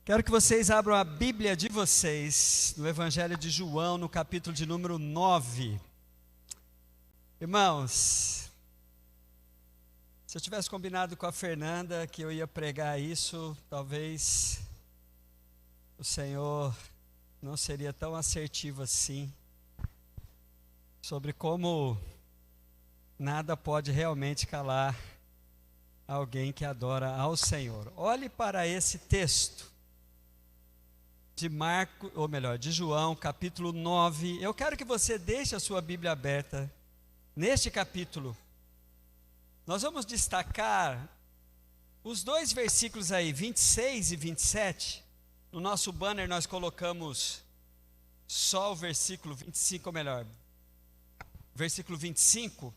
Quero que vocês abram a Bíblia de vocês, no Evangelho de João, no capítulo de número 9. Irmãos, se eu tivesse combinado com a Fernanda que eu ia pregar isso, talvez o Senhor não seria tão assertivo assim, sobre como nada pode realmente calar alguém que adora ao Senhor. Olhe para esse texto de João, capítulo 9. Eu quero que você deixe a sua Bíblia aberta neste capítulo. Nós vamos destacar os dois versículos aí, 26 e 27. No nosso banner nós colocamos só o versículo 25, ou melhor, versículo 25.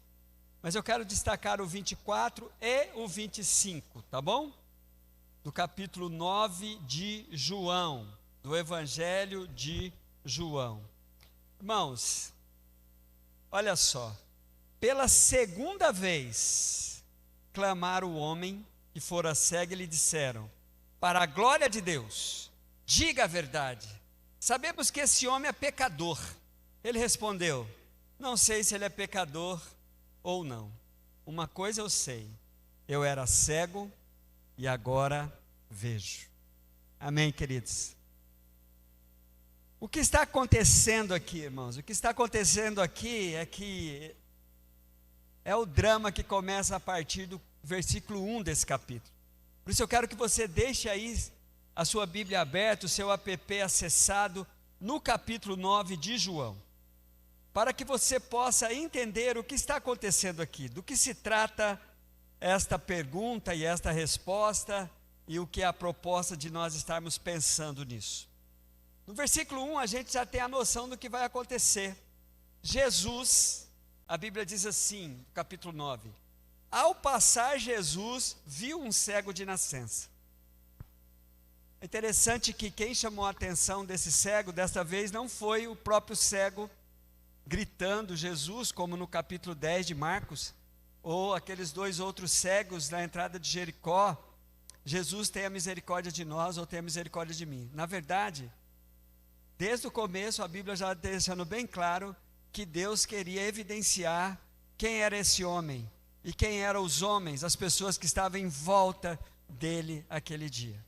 Mas eu quero destacar o 24 e o 25, tá bom? Do capítulo 9 de João, do Evangelho de João. Irmãos, olha só. Pela segunda vez, clamaram o homem que fora cego e lhe disseram: para a glória de Deus, diga a verdade. Sabemos que esse homem é pecador. Ele respondeu: não sei se ele é pecador ou não. Uma coisa eu sei, eu era cego e agora vejo. Amém, queridos? O que está acontecendo aqui, irmãos? O que está acontecendo aqui é que é o drama que começa a partir do versículo 1 desse capítulo. Por isso eu quero que você deixe aí a sua Bíblia aberta, o seu app acessado no capítulo 9 de João, para que você possa entender o que está acontecendo aqui, do que se trata esta pergunta e esta resposta, e o que é a proposta de nós estarmos pensando nisso. No versículo 1 a gente já tem a noção do que vai acontecer. Jesus, a Bíblia diz assim, capítulo 9: ao passar Jesus viu um cego de nascença. É interessante que quem chamou a atenção desse cego, desta vez não foi o próprio cego gritando Jesus, como no capítulo 10 de Marcos, ou aqueles dois outros cegos na entrada de Jericó: Jesus tenha misericórdia de nós, ou tenha misericórdia de mim. Na verdade, desde o começo a Bíblia já deixando bem claro que Deus queria evidenciar quem era esse homem, e quem eram os homens, as pessoas que estavam em volta dele aquele dia.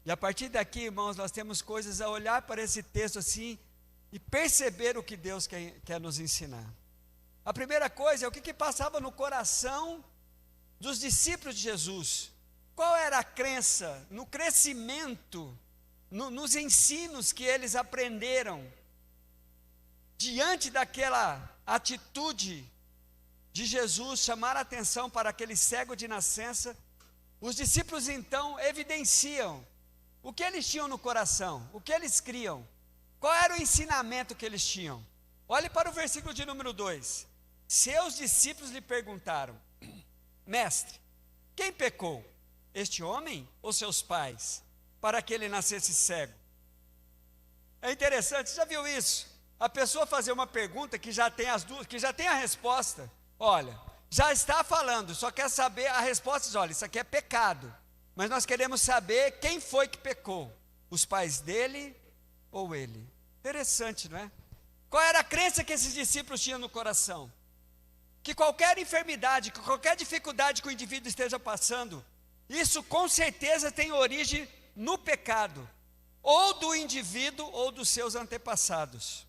E a partir daqui, irmãos, nós temos coisas a olhar para esse texto assim, e perceber o que Deus quer nos ensinar. A primeira coisa é o que passava no coração dos discípulos de Jesus. Qual era a crença no crescimento, nos ensinos que eles aprenderam, diante daquela atitude de Jesus, chamar a atenção para aquele cego de nascença. Os discípulos então evidenciam o que eles tinham no coração, o que eles criam. Qual era o ensinamento que eles tinham? Olhe para o versículo de número 2. Seus discípulos lhe perguntaram: mestre, quem pecou, este homem ou seus pais, para que ele nascesse cego? É interessante, já viu isso? A pessoa fazer uma pergunta que já tem as duas, que já tem a resposta. Olha, já está falando, só quer saber a resposta. Diz: olha, isso aqui é pecado, mas nós queremos saber quem foi que pecou, os pais dele ou ele. Interessante, não é? Qual era a crença que esses discípulos tinham no coração? Que qualquer enfermidade, que qualquer dificuldade que o indivíduo esteja passando, isso com certeza tem origem no pecado, ou do indivíduo ou dos seus antepassados.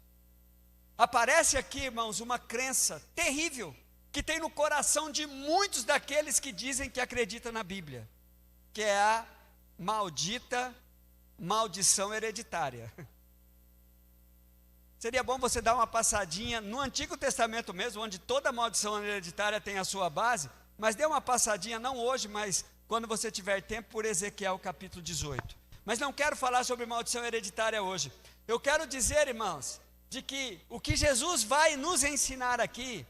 Aparece aqui, irmãos, uma crença terrível que tem no coração de muitos daqueles que dizem que acreditam na Bíblia, que é a maldita maldição hereditária. Seria bom você dar uma passadinha no Antigo Testamento mesmo, onde toda maldição hereditária tem a sua base, mas dê uma passadinha, não hoje, mas quando você tiver tempo, por Ezequiel capítulo 18. Mas não quero falar sobre maldição hereditária hoje. Eu quero dizer, irmãos, de que o que Jesus vai nos ensinar aqui,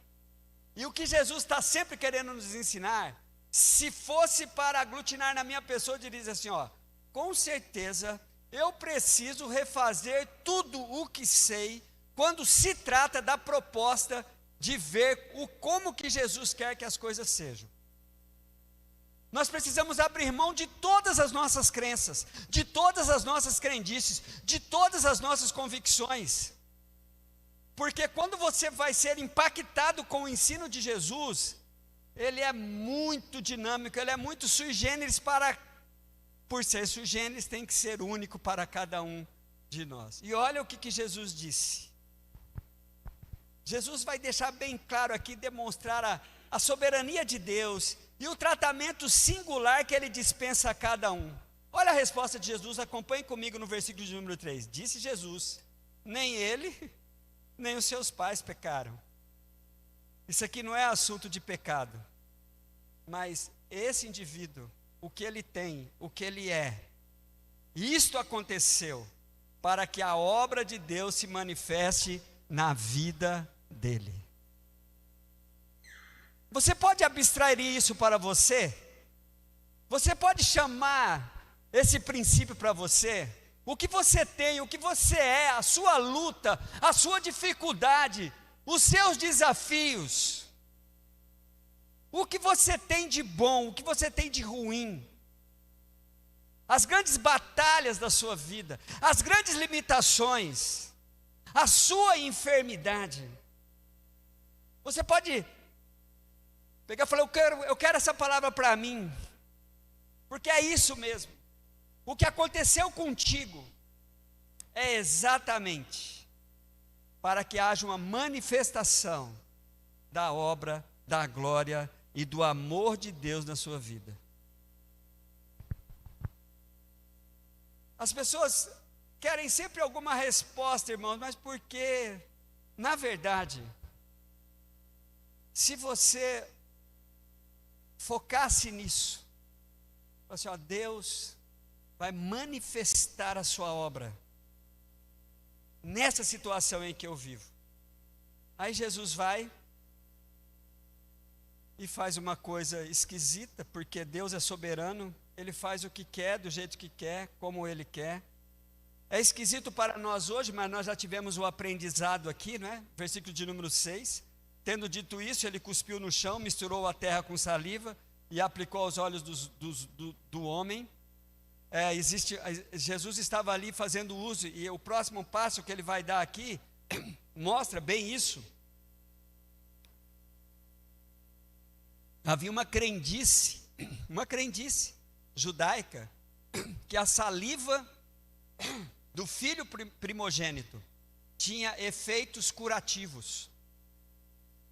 e o que Jesus está sempre querendo nos ensinar, se fosse para aglutinar na minha pessoa, eu diria assim: ó, com certeza eu preciso refazer tudo o que sei, quando se trata da proposta de ver como que Jesus quer que as coisas sejam. Nós precisamos abrir mão de todas as nossas crenças, de todas as nossas crendices, de todas as nossas convicções. Porque quando você vai ser impactado com o ensino de Jesus, ele é muito dinâmico, ele é muito sui generis por ser sui generis, tem que ser único para cada um de nós. E olha o que Jesus disse. Jesus vai deixar bem claro aqui, demonstrar a soberania de Deus e o tratamento singular que ele dispensa a cada um. Olha a resposta de Jesus, acompanhe comigo no versículo de número 3. Disse Jesus: nem ele, nem os seus pais pecaram. Isso aqui não é assunto de pecado, mas esse indivíduo, o que ele tem, o que ele é, isto aconteceu para que a obra de Deus se manifeste na vida dele. Você pode abstrair isso para você? Você pode chamar esse princípio para você? O que você tem, o que você é, a sua luta, a sua dificuldade, os seus desafios, o que você tem de bom, o que você tem de ruim, as grandes batalhas da sua vida, as grandes limitações, a sua enfermidade. Você pode pegar e falar: eu quero essa palavra para mim, porque é isso mesmo. O que aconteceu contigo é exatamente para que haja uma manifestação da obra, da glória e do amor de Deus na sua vida. As pessoas querem sempre alguma resposta, irmãos, mas porque, na verdade, se você focasse nisso, assim, ó, Deus vai manifestar a sua obra nessa situação em que eu vivo. Aí Jesus vai e faz uma coisa esquisita, porque Deus é soberano, Ele faz o que quer, do jeito que quer, como Ele quer. É esquisito para nós hoje, mas nós já tivemos o aprendizado aqui, né? Versículo de número 6. Tendo dito isso, ele cuspiu no chão, misturou a terra com saliva e aplicou aos olhos do homem. Jesus estava ali fazendo uso, e o próximo passo que ele vai dar aqui mostra bem isso. Havia uma crendice judaica, que a saliva do filho primogênito tinha efeitos curativos.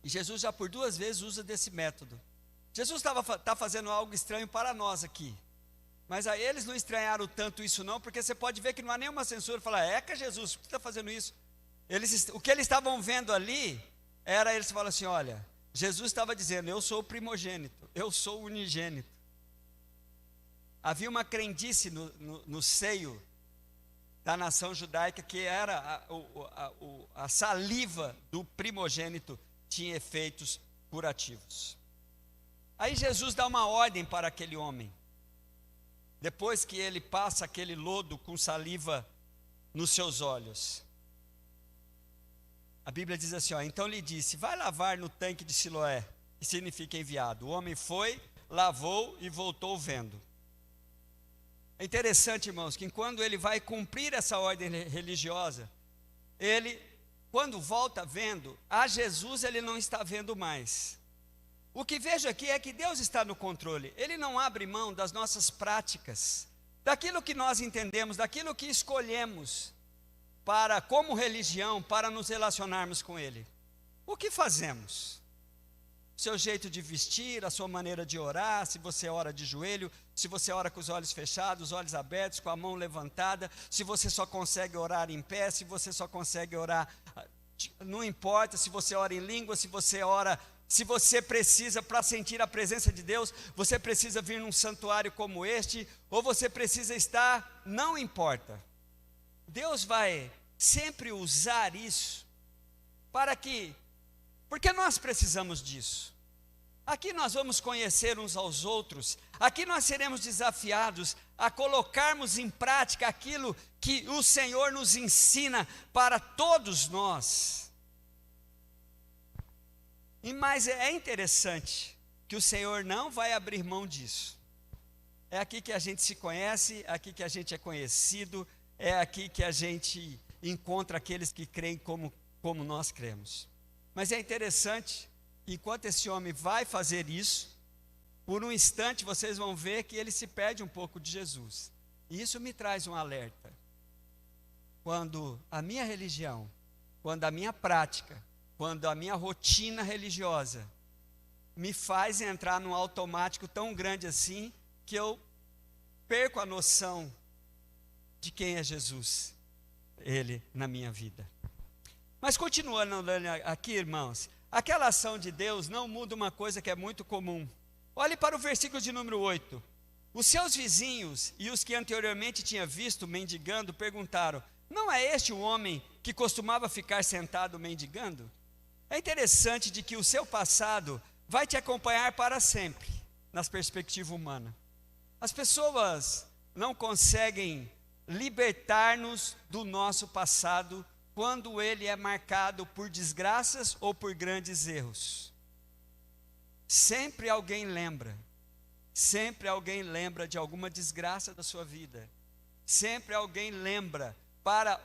E Jesus já por 2 vezes usa desse método. Jesus está fazendo algo estranho para nós aqui, mas a eles não estranharam tanto isso não, porque você pode ver que não há nenhuma censura. Fala: Eca Jesus, por que está fazendo isso? O que eles estavam vendo ali, eles falam assim: olha, Jesus estava dizendo: eu sou o primogênito, eu sou o unigênito. Havia uma crendice no seio da nação judaica, que era a saliva do primogênito tinha efeitos curativos. Aí Jesus dá uma ordem para aquele homem, depois que ele passa aquele lodo com saliva nos seus olhos. A Bíblia diz assim, então lhe disse: vai lavar no tanque de Siloé, que significa enviado. O homem foi, lavou e voltou vendo. É interessante, irmãos, que quando ele vai cumprir essa ordem religiosa, ele, quando volta vendo, a Jesus ele não está vendo mais. O que vejo aqui é que Deus está no controle. Ele não abre mão das nossas práticas, daquilo que nós entendemos, daquilo que escolhemos como religião, para nos relacionarmos com Ele. O que fazemos? Seu jeito de vestir, a sua maneira de orar, se você ora de joelho, se você ora com os olhos fechados, os olhos abertos, com a mão levantada, se você só consegue orar em pé, se você só consegue orar, não importa se você ora em língua, se você precisa, para sentir a presença de Deus, você precisa vir num santuário como este, ou você precisa estar, não importa. Deus vai sempre usar isso porque nós precisamos disso. Aqui nós vamos conhecer uns aos outros, aqui nós seremos desafiados a colocarmos em prática aquilo que o Senhor nos ensina para todos nós. Mas é interessante que o Senhor não vai abrir mão disso. É aqui que a gente se conhece, é aqui que a gente é conhecido, é aqui que a gente encontra aqueles que creem como nós cremos. Mas é interessante, enquanto esse homem vai fazer isso, por um instante vocês vão ver que ele se perde um pouco de Jesus. E isso me traz um alerta. Quando a minha religião, quando a minha prática, quando a minha rotina religiosa me faz entrar num automático tão grande assim, que eu perco a noção de quem é Jesus, Ele na minha vida. Mas continuando aqui, irmãos, aquela ação de Deus não muda uma coisa que é muito comum. Olhe para o versículo de número 8. Os seus vizinhos e os que anteriormente tinha visto mendigando perguntaram: não é este o homem que costumava ficar sentado mendigando? É interessante de que o seu passado vai te acompanhar para sempre, nas perspectivas humanas. As pessoas não conseguem libertar-nos do nosso passado quando ele é marcado por desgraças ou por grandes erros. Sempre alguém lembra de alguma desgraça da sua vida. Sempre alguém lembra,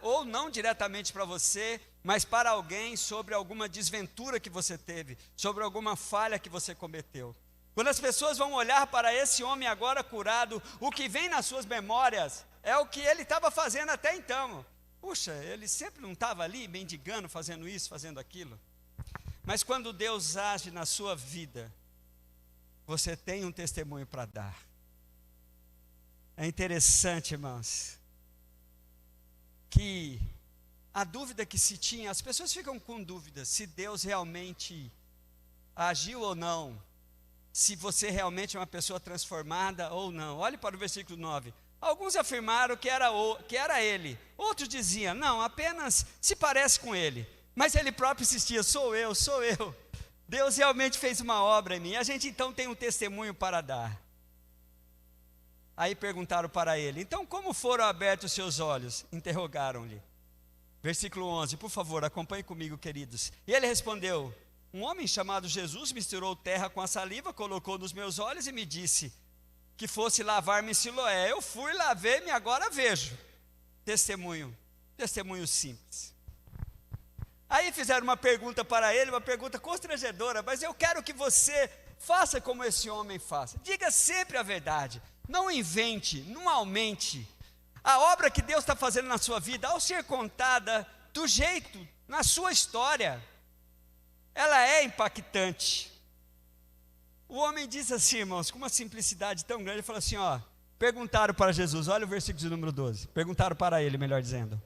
ou não diretamente para você, mas para alguém, sobre alguma desventura que você teve, sobre alguma falha que você cometeu. Quando as pessoas vão olhar para esse homem agora curado, o que vem nas suas memórias é o que ele estava fazendo até então. Puxa, ele sempre não estava ali mendigando, fazendo isso, fazendo aquilo. Mas quando Deus age na sua vida, você tem um testemunho para dar. É interessante, irmãos, que a dúvida que se tinha, as pessoas ficam com dúvida se Deus realmente agiu ou não, se você realmente é uma pessoa transformada ou não. Olhe para o versículo 9. Alguns afirmaram que era ele, outros diziam: não, apenas se parece com ele. Mas ele próprio insistia: sou eu. Deus realmente fez uma obra em mim. A gente então tem um testemunho para dar. Aí perguntaram para ele: então como foram abertos os seus olhos? Interrogaram-lhe. Versículo 11, por favor, acompanhe comigo, queridos. E ele respondeu: um homem chamado Jesus misturou terra com a saliva, colocou nos meus olhos e me disse que fosse lavar-me em Siloé. Eu fui, lavei-me, agora vejo. Testemunho simples. Aí fizeram uma pergunta para ele, uma pergunta constrangedora: mas eu quero que você faça como esse homem faz. Diga sempre a verdade, não invente, não aumente. A obra que Deus está fazendo na sua vida, ao ser contada do jeito, na sua história, ela é impactante. O homem diz assim, irmãos, com uma simplicidade tão grande, ele fala assim, perguntaram para Jesus, olha o versículo de número 12, perguntaram para ele, melhor dizendo,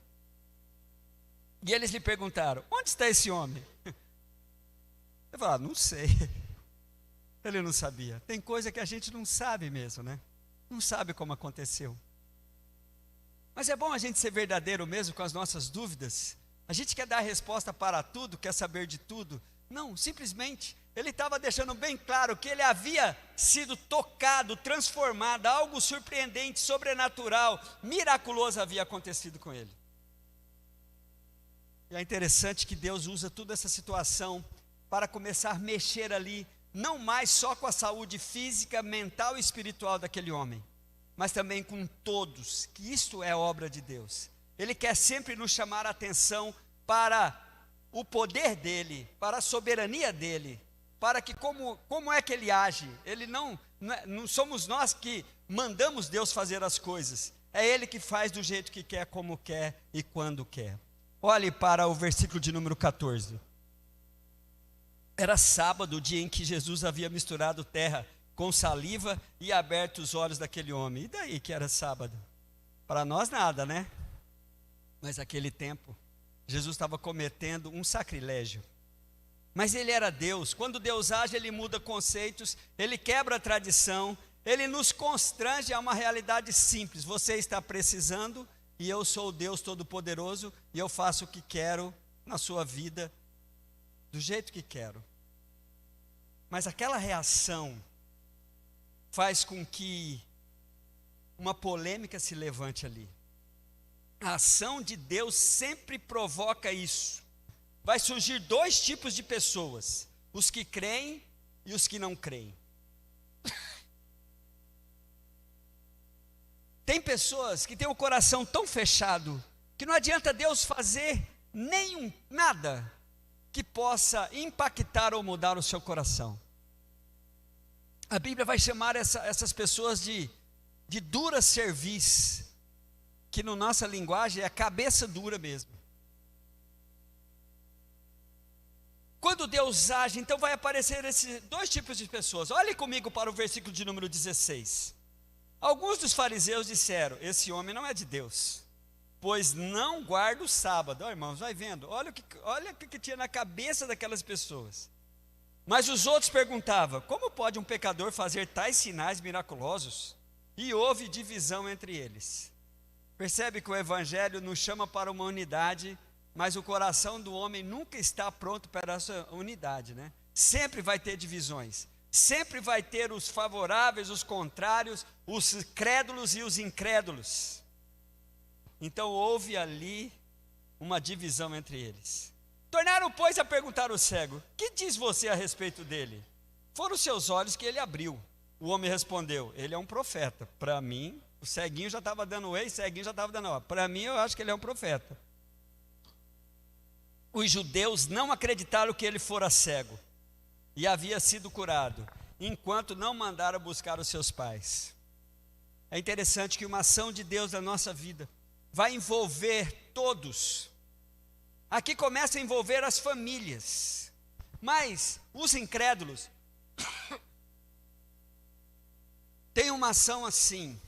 e eles lhe perguntaram: onde está esse homem? Ele falou: não sei. Ele não sabia. Tem coisa que a gente não sabe mesmo, né? Não sabe como aconteceu. Mas é bom a gente ser verdadeiro mesmo com as nossas dúvidas. A gente quer dar resposta para tudo, quer saber de tudo. Não, simplesmente, ele estava deixando bem claro que ele havia sido tocado, transformado, algo surpreendente, sobrenatural, miraculoso havia acontecido com ele. E é interessante que Deus usa toda essa situação para começar a mexer ali, não mais só com a saúde física, mental e espiritual daquele homem, mas também com todos, que isto é obra de Deus. Ele quer sempre nos chamar a atenção para o poder dele, para a soberania dele, para que como é que ele age. Ele não somos nós que mandamos Deus fazer as coisas, é ele que faz do jeito que quer, como quer e quando quer. Olhe para o versículo de número 14. Era sábado, o dia em que Jesus havia misturado terra com saliva e aberto os olhos daquele homem. E daí que era sábado? Para nós nada, né? Mas naquele tempo, Jesus estava cometendo um sacrilégio. Mas ele era Deus. Quando Deus age, ele muda conceitos, ele quebra a tradição, ele nos constrange a uma realidade simples. Você está precisando, e eu sou o Deus Todo-Poderoso, e eu faço o que quero na sua vida, do jeito que quero. Mas aquela reação faz com que uma polêmica se levante ali. A ação de Deus sempre provoca isso. Vai surgir dois tipos de pessoas: os que creem e os que não creem. Tem pessoas que têm o coração tão fechado que não adianta Deus fazer nada que possa impactar ou mudar o seu coração. A Bíblia vai chamar essas pessoas de dura cerviz, que na nossa linguagem é cabeça dura mesmo. Quando Deus age, então vai aparecer esses dois tipos de pessoas. Olhe comigo para o versículo de número 16. Alguns dos fariseus disseram: esse homem não é de Deus, pois não guarda o sábado. Ó, irmãos, vai vendo, olha o que tinha na cabeça daquelas pessoas. Mas os outros perguntavam: como pode um pecador fazer tais sinais miraculosos? E houve divisão entre eles. Percebe que o Evangelho nos chama para uma unidade, mas o coração do homem nunca está pronto para essa unidade, né? Sempre vai ter divisões, sempre vai ter os favoráveis, os contrários, os crédulos e os incrédulos. Então houve ali uma divisão entre eles. Tornaram, pois, a perguntar ao cego: que diz você a respeito dele? Foram os seus olhos que ele abriu. O homem respondeu: ele é um profeta. Para mim, o ceguinho já estava dando ei, ceguinho já estava dando ó. Para mim, eu acho que ele é um profeta. Os judeus não acreditaram que ele fora cego e havia sido curado, enquanto não mandaram buscar os seus pais. É interessante que uma ação de Deus na nossa vida vai envolver todos. Aqui começa a envolver as famílias, mas os incrédulos têm uma ação assim.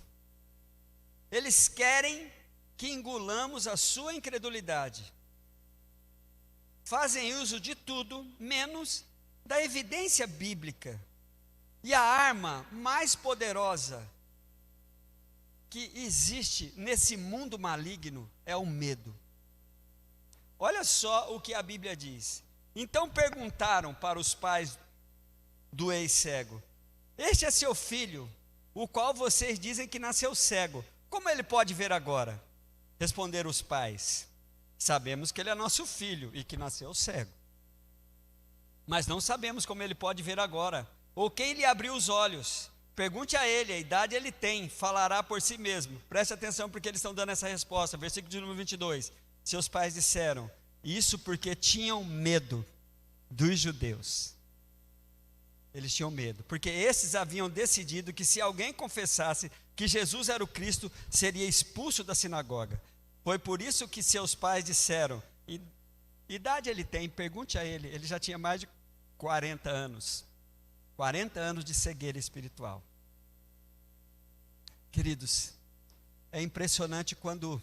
Eles querem que engolamos a sua incredulidade. Fazem uso de tudo, menos da evidência bíblica. E a arma mais poderosa que existe nesse mundo maligno é o medo. Olha só o que a Bíblia diz. Então perguntaram para os pais do ex-cego: este é seu filho, o qual vocês dizem que nasceu cego. Como ele pode ver agora? Responderam os pais: sabemos que ele é nosso filho e que nasceu cego, mas não sabemos como ele pode ver agora, ou quem lhe abriu os olhos. Pergunte a ele, a idade ele tem, falará por si mesmo. Preste atenção porque eles estão dando essa resposta. Versículo de número 22. Seus pais disseram isso porque tinham medo dos judeus. Eles tinham medo, porque esses haviam decidido que se alguém confessasse que Jesus era o Cristo, seria expulso da sinagoga. Foi por isso que seus pais disseram: idade ele tem, pergunte a ele. Ele já tinha mais de 40 anos. 40 anos de cegueira espiritual. Queridos, é impressionante quando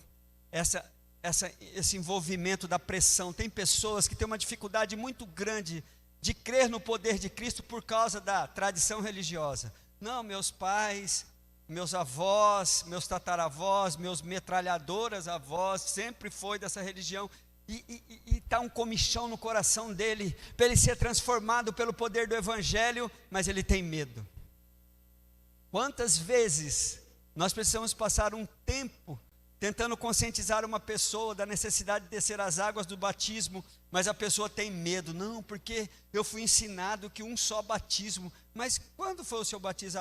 esse envolvimento da pressão. Tem pessoas que têm uma dificuldade muito grande de crer no poder de Cristo por causa da tradição religiosa. Não, meus pais, meus avós, meus tataravós, meus metralhadoras avós, sempre foi dessa religião. E está um comichão no coração dele, para ele ser transformado pelo poder do Evangelho, mas ele tem medo. Quantas vezes nós precisamos passar um tempo tentando conscientizar uma pessoa da necessidade de descer as águas do batismo, mas a pessoa tem medo. Não, porque eu fui ensinado que um só batismo. Mas quando foi o seu batismo?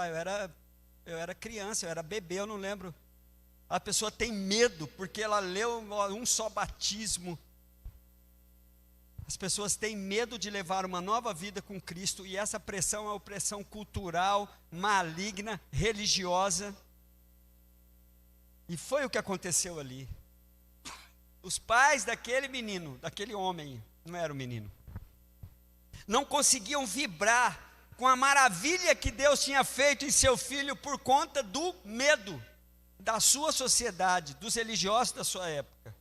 Eu era criança, eu era bebê, eu não lembro. A pessoa tem medo porque ela leu um só batismo. As pessoas têm medo de levar uma nova vida com Cristo, e essa pressão é uma pressão cultural, maligna, religiosa. E foi o que aconteceu ali. Os pais daquele menino, daquele homem, não era um menino, não conseguiam vibrar com a maravilha que Deus tinha feito em seu filho por conta do medo da sua sociedade, dos religiosos da sua época.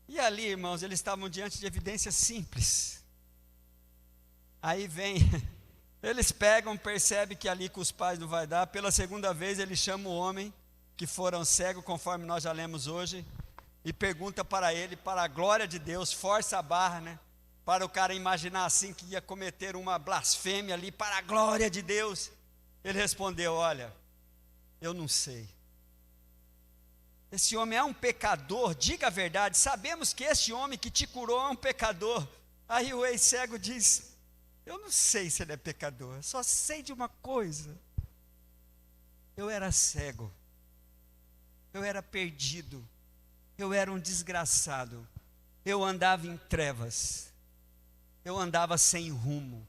E ali, irmãos, eles estavam diante de evidências simples. Aí vem, eles pegam, percebem que ali com os pais não vai dar. Pela segunda vez ele chama o homem, que foram cegos, conforme nós já lemos hoje, e pergunta para ele, para a glória de Deus, força a barra, né? Para o cara imaginar assim que ia cometer uma blasfêmia ali, para a glória de Deus. Ele respondeu: olha, eu não sei. Esse homem é um pecador, diga a verdade. Sabemos que esse homem que te curou é um pecador. Aí o ex-cego diz: eu não sei se ele é pecador, só sei de uma coisa: eu era cego eu era perdido, eu era um desgraçado, eu andava em trevas, eu andava sem rumo,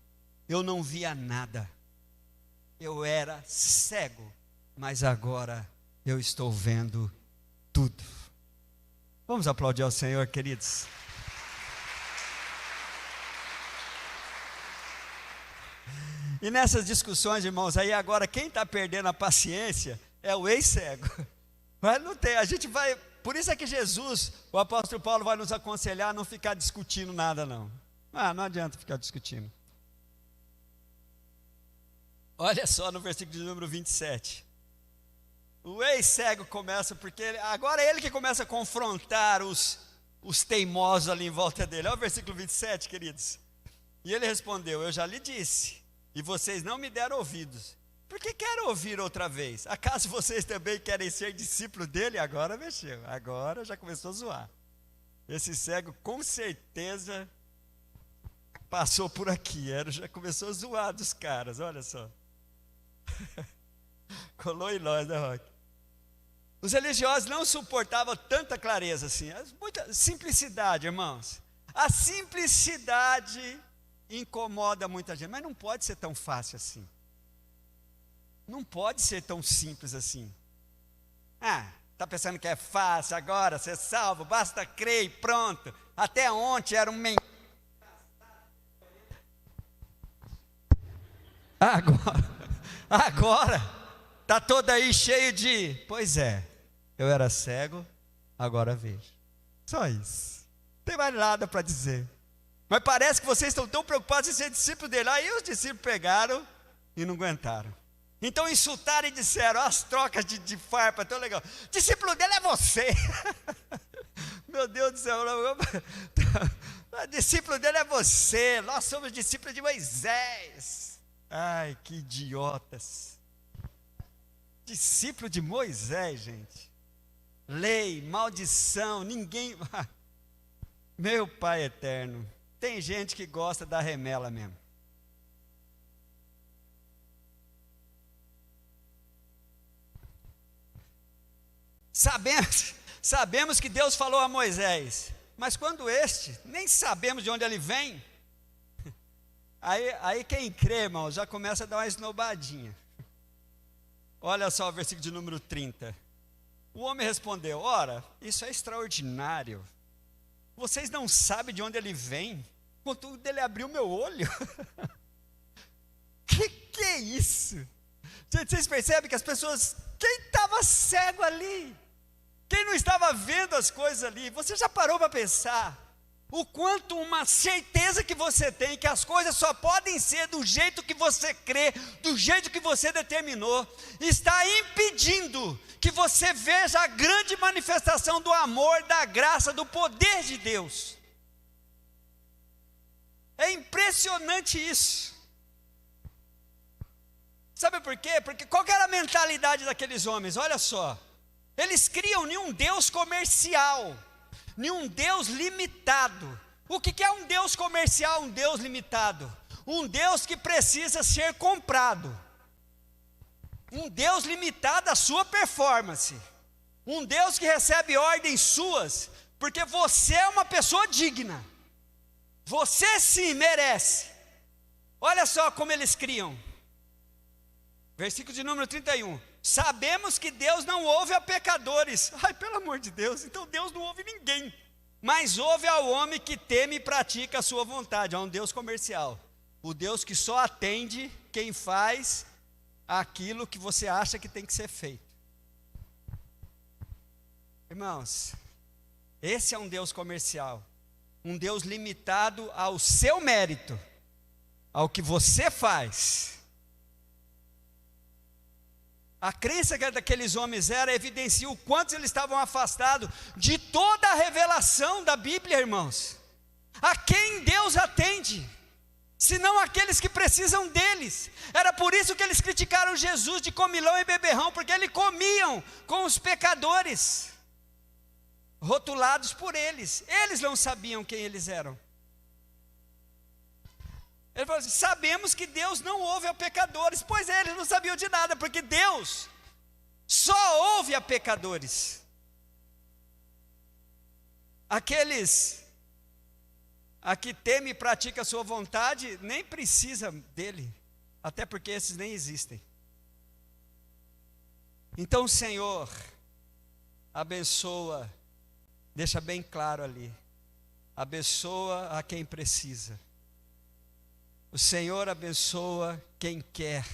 eu não via nada, eu era cego, mas agora eu estou vendo tudo. Vamos aplaudir ao Senhor, queridos. E nessas discussões, irmãos, aí agora quem está perdendo a paciência é o ex-cego. Mas não tem, a gente vai, por isso é que Jesus, o apóstolo Paulo vai nos aconselhar a não ficar discutindo nada não. Não adianta ficar discutindo. Olha só no versículo de número 27. O ex-cego começa, porque agora é ele que começa a confrontar os teimosos ali em volta dele. Olha o versículo 27, queridos. E ele respondeu: eu já lhe disse, e vocês não me deram ouvidos. Por que quero ouvir outra vez? Acaso vocês também querem ser discípulos dele? Agora mexeu, agora já começou a zoar. Esse cego com certeza passou por aqui, já começou a zoar dos caras, olha só. Colou em nós, né, Roque? Os religiosos não suportavam tanta clareza assim, muita simplicidade, irmãos. A simplicidade incomoda muita gente, mas não pode ser tão fácil assim. Não pode ser tão simples assim. Está pensando que é fácil agora, ser salvo, basta crer e pronto. Até ontem era um Agora está todo aí cheio de, pois é, eu era cego, agora vejo. Só isso. Não tem mais nada para dizer. Mas parece que vocês estão tão preocupados em ser discípulo dele. Aí os discípulos pegaram e não aguentaram. Então insultaram e disseram, as trocas de farpa, tão legal. Discípulo dele é você. Meu Deus do céu. Discípulo dele é você. Nós somos discípulos de Moisés. Ai, que idiotas. Discípulo de Moisés, gente. Lei, maldição, ninguém... Meu Pai eterno. Tem gente que gosta da remela mesmo. Sabemos que Deus falou a Moisés, mas quando nem sabemos de onde ele vem, aí quem crê, irmão, já começa a dar uma esnobadinha. Olha só o versículo de número 30. O homem respondeu: ora, isso é extraordinário. Vocês não sabem de onde ele vem? Contudo, ele abriu meu olho. Que é isso? Gente, vocês percebem que as pessoas, quem estava cego ali, quem não estava vendo as coisas ali, você já parou para pensar o quanto uma certeza que você tem que as coisas só podem ser do jeito que você crê, do jeito que você determinou, está impedindo que você veja a grande manifestação do amor, da graça, do poder de Deus. É impressionante isso. Sabe por quê? Porque qual que era a mentalidade daqueles homens? Olha só, eles criam em um Deus comercial, em um Deus limitado. O que é um Deus comercial, um Deus limitado? Um Deus que precisa ser comprado, um Deus limitado à sua performance, um Deus que recebe ordens suas, porque você é uma pessoa digna, você sim merece. Olha só como eles criam, versículo de número 31, sabemos que Deus não ouve a pecadores. Ai, pelo amor de Deus, então Deus não ouve ninguém, mas ouve ao homem que teme e pratica a sua vontade. É um Deus comercial, o Deus que só atende quem faz aquilo que você acha que tem que ser feito. Irmãos, esse é um Deus comercial, um Deus limitado ao seu mérito, ao que você faz. A crença que daqueles homens evidencia o quanto eles estavam afastados de toda a revelação da Bíblia, irmãos. A quem Deus atende, senão aqueles que precisam deles. Era por isso que eles criticaram Jesus de comilão e beberrão, porque eles comiam com os pecadores, rotulados por eles. Eles não sabiam quem eles eram. Ele falou assim: sabemos que Deus não ouve a pecadores. Pois é, eles não sabiam de nada, porque Deus só ouve a pecadores. Aqueles a que teme e pratica a sua vontade, nem precisa dele, até porque esses nem existem. Então o Senhor abençoa, deixa bem claro ali, abençoa a quem precisa. O Senhor abençoa quem quer.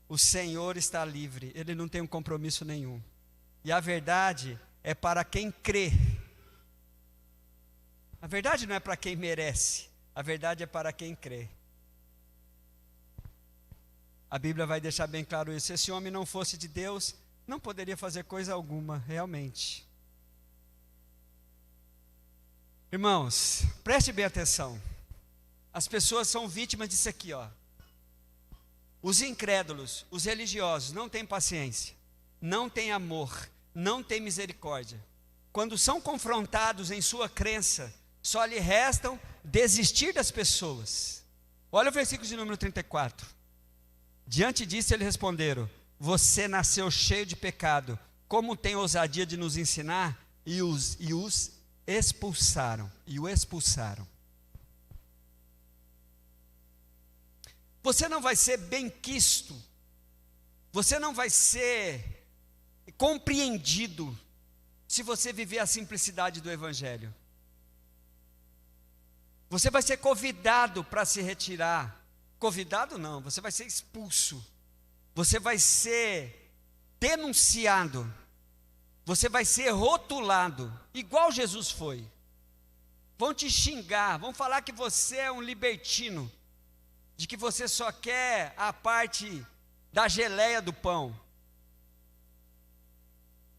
O Senhor está livre, Ele não tem um compromisso nenhum. E a verdade é para quem crê. A verdade não é para quem merece, a verdade é para quem crê. A Bíblia vai deixar bem claro isso. Se esse homem não fosse de Deus, não poderia fazer coisa alguma, realmente. Irmãos, preste bem atenção. As pessoas são vítimas disso aqui, ó. Os incrédulos, os religiosos, não têm paciência, não têm amor, não têm misericórdia. Quando são confrontados em sua crença, só lhe restam desistir das pessoas. Olha o versículo de número 34. Diante disso eles responderam: você nasceu cheio de pecado, como tem ousadia de nos ensinar? E os expulsaram, e o expulsaram. Você não vai ser benquisto, você não vai ser compreendido, se você viver a simplicidade do Evangelho. Você vai ser convidado para se retirar. Convidado não, você vai ser expulso. Você vai ser denunciado. Você vai ser rotulado, igual Jesus foi. Vão te xingar, vão falar que você é um libertino, de que você só quer a parte da geleia do pão.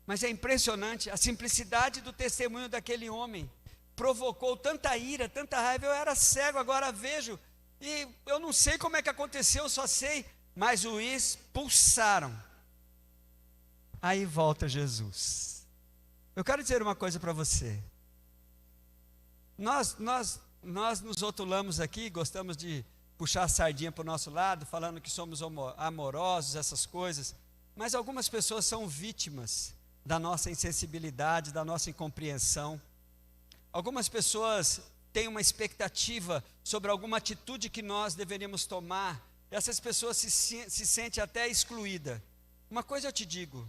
Mas é impressionante, a simplicidade do testemunho daquele homem provocou tanta ira, tanta raiva. Eu era cego, agora vejo, e eu não sei como é que aconteceu, eu só sei, mas o expulsaram. Aí volta Jesus. Eu quero dizer uma coisa para você. Nós nos rotulamos aqui, gostamos de puxar a sardinha para o nosso lado, falando que somos amorosos, essas coisas, mas algumas pessoas são vítimas da nossa insensibilidade, da nossa incompreensão. Algumas pessoas têm uma expectativa sobre alguma atitude que nós deveríamos tomar, essas pessoas se sentem até excluídas. Uma coisa eu te digo,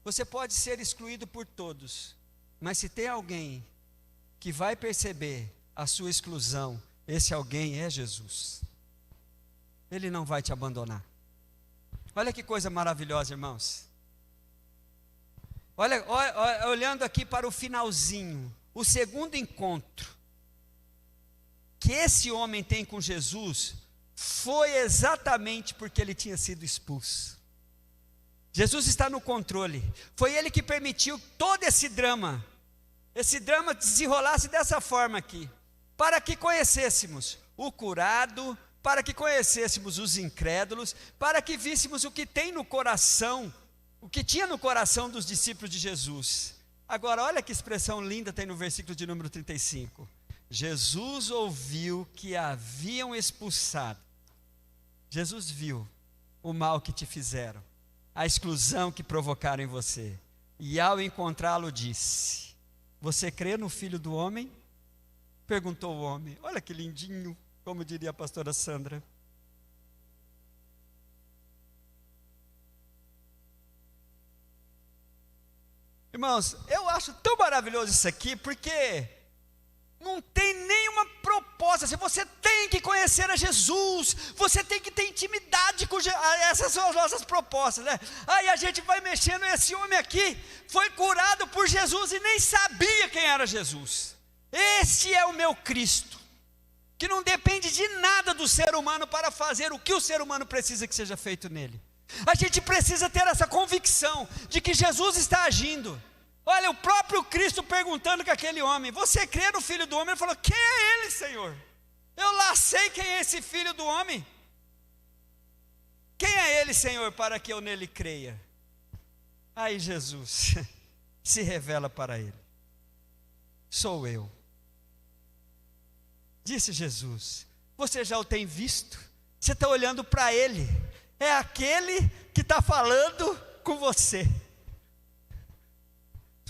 você pode ser excluído por todos, mas se tem alguém que vai perceber a sua exclusão, esse alguém é Jesus. Ele não vai te abandonar. Olha que coisa maravilhosa, irmãos. Olha, olhando aqui para o finalzinho, o segundo encontro que esse homem tem com Jesus foi exatamente porque ele tinha sido expulso. Jesus está no controle. Foi ele que permitiu todo esse drama desenrolasse dessa forma aqui, para que conhecêssemos o curado, para que conhecêssemos os incrédulos, para que víssemos o que tem no coração, o que tinha no coração dos discípulos de Jesus. Agora, olha que expressão linda tem no versículo de número 35. Jesus ouviu que haviam expulsado. Jesus viu o mal que te fizeram, a exclusão que provocaram em você. E ao encontrá-lo disse: você crê no Filho do Homem? Perguntou o homem. Olha que lindinho, como diria a pastora Sandra. Irmãos, eu acho tão maravilhoso isso aqui, porque não tem nenhuma proposta. Se você tem que conhecer a Jesus, você tem que ter intimidade com Jesus. Essas são as nossas propostas, né? Aí a gente vai mexendo, esse homem aqui foi curado por Jesus e nem sabia quem era Jesus. Esse é o meu Cristo, que não depende de nada do ser humano para fazer o que o ser humano precisa que seja feito nele. A gente precisa ter essa convicção de que Jesus está agindo. Olha, o próprio Cristo perguntando com aquele homem: você crê no Filho do Homem? Ele falou: quem é ele, Senhor? Eu lá sei quem é esse Filho do Homem. Quem é ele, Senhor, para que eu nele creia? Aí Jesus se revela para ele: sou eu. Disse Jesus: você já o tem visto? Você está olhando para ele. É aquele que está falando com você.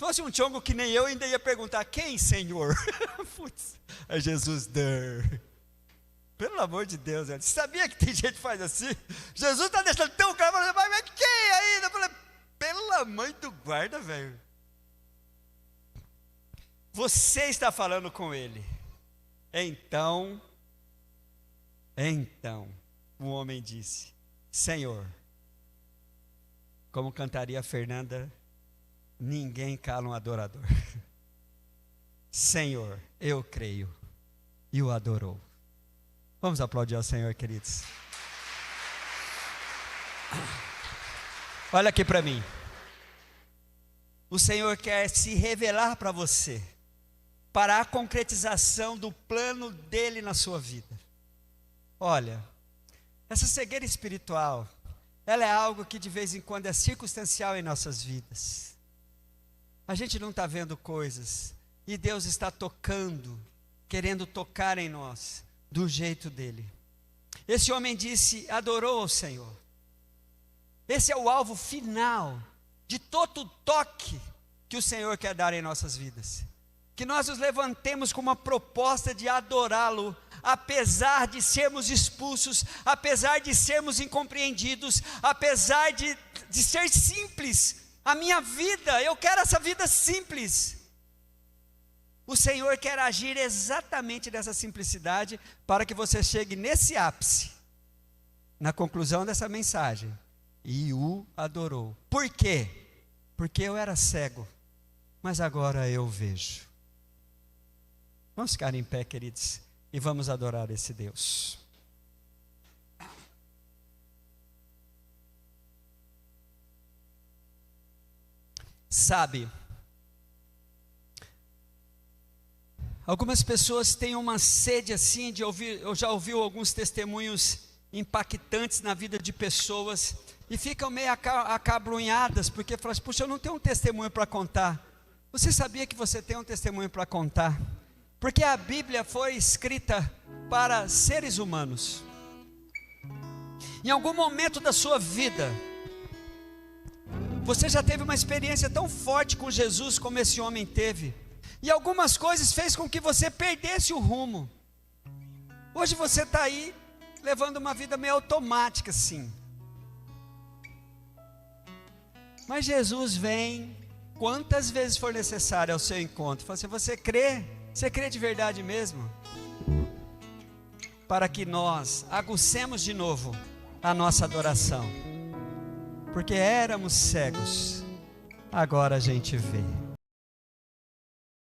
fosse um tchongo que nem eu, ainda ia perguntar: quem, Senhor? Putz, é Jesus. Pelo amor de Deus, você sabia que tem gente que faz assim? Jesus está deixando tão claro, mas quem ainda? Eu falei: pela mãe do guarda, velho. Você está falando com ele. Então, o homem disse: Senhor, como cantaria a Fernanda, ninguém cala um adorador. Senhor, eu creio. E o adorou. Vamos aplaudir ao Senhor, queridos. Olha aqui para mim. O Senhor quer se revelar para você, para a concretização do plano dele na sua vida. Olha, essa cegueira espiritual, ela é algo que de vez em quando é circunstancial em nossas vidas. A gente não está vendo coisas, e Deus está tocando, querendo tocar em nós, do jeito dele. Esse homem disse, adorou ao Senhor. Esse é o alvo final de todo o toque que o Senhor quer dar em nossas vidas. Que nós nos levantemos com uma proposta de adorá-lo, apesar de sermos expulsos, apesar de sermos incompreendidos, apesar de ser simples. A minha vida, eu quero essa vida simples. O Senhor quer agir exatamente nessa simplicidade, para que você chegue nesse ápice, na conclusão dessa mensagem. E o adorou. Por quê? Porque eu era cego, mas agora eu vejo. Vamos ficar em pé, queridos, e vamos adorar esse Deus. Sabe, algumas pessoas têm uma sede assim de ouvir. Eu já ouvi alguns testemunhos impactantes na vida de pessoas e ficam meio acabrunhadas, porque falam assim: puxa, eu não tenho um testemunho para contar. Você sabia que você tem um testemunho para contar? Porque a Bíblia foi escrita para seres humanos. Em algum momento da sua vida, você já teve uma experiência tão forte com Jesus como esse homem teve, e algumas coisas fez com que você perdesse o rumo. Hoje você está aí levando uma vida meio automática assim, mas Jesus vem quantas vezes for necessário ao seu encontro. Fala assim: você crê? Você crê de verdade mesmo? Para que nós aguçemos de novo a nossa adoração, porque éramos cegos, agora a gente vê.